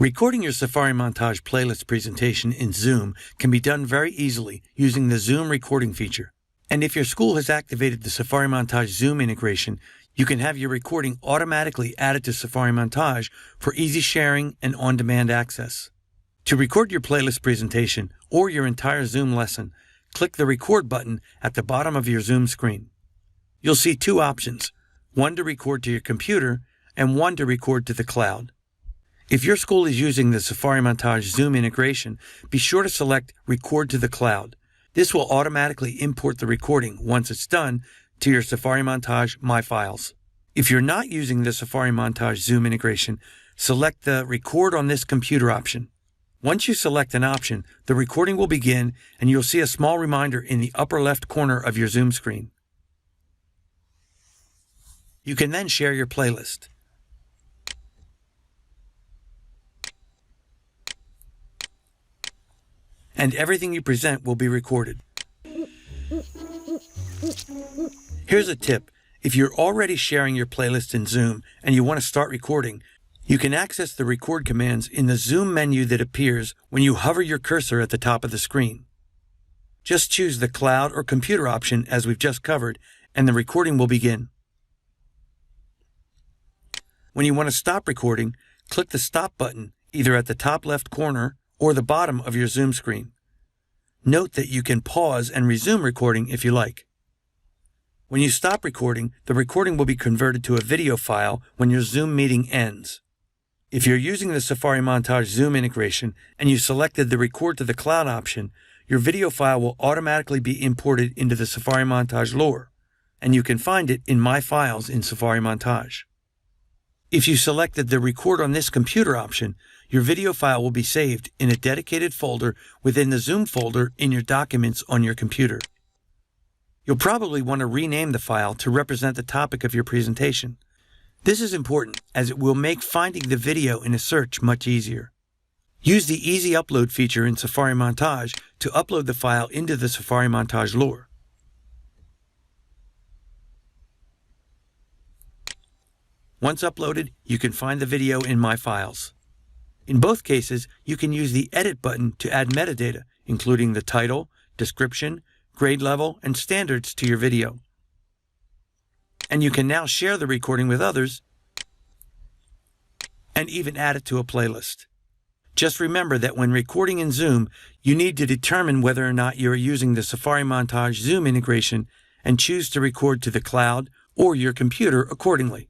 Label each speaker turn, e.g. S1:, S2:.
S1: Recording your Safari Montage playlist presentation in Zoom can be done very easily using the Zoom recording feature. And if your school has activated the Safari Montage Zoom integration, you can have your recording automatically added to Safari Montage for easy sharing and on-demand access. To record your playlist presentation or your entire Zoom lesson, click the Record button at the bottom of your Zoom screen. You'll see two options, one to record to your computer and one to record to the cloud. If your school is using the Safari Montage Zoom integration, be sure to select Record to the Cloud. This will automatically import the recording, once it's done, to your Safari Montage My Files. If you're not using the Safari Montage Zoom integration, select the Record on this computer option. Once you select an option, the recording will begin and you'll see a small reminder in the upper left corner of your Zoom screen. You can then share your playlist. And everything you present will be recorded. Here's a tip. If you're already sharing your playlist in Zoom and you want to start recording, you can access the record commands in the Zoom menu that appears when you hover your cursor at the top of the screen. Just choose the cloud or computer option as we've just covered, and the recording will begin. When you want to stop recording, click the Stop button either at the top left corner or the bottom of your Zoom screen. Note that you can pause and resume recording if you like. When you stop recording, the recording will be converted to a video file when your Zoom meeting ends. If you're using the Safari Montage Zoom integration and you selected the Record to the Cloud option, your video file will automatically be imported into the Safari Montage lore, and you can find it in My Files in Safari Montage. If you selected the Record on this computer option, your video file will be saved in a dedicated folder within the Zoom folder in your documents on your computer. You'll probably want to rename the file to represent the topic of your presentation. This is important as it will make finding the video in a search much easier. Use the Easy Upload feature in Safari Montage to upload the file into the Safari Montage lore. Once uploaded, you can find the video in My Files. In both cases, you can use the Edit button to add metadata, including the title, description, grade level, and standards to your video. And you can now share the recording with others and even add it to a playlist. Just remember that when recording in Zoom, you need to determine whether or not you are using the Safari Montage Zoom integration and choose to record to the cloud or your computer accordingly.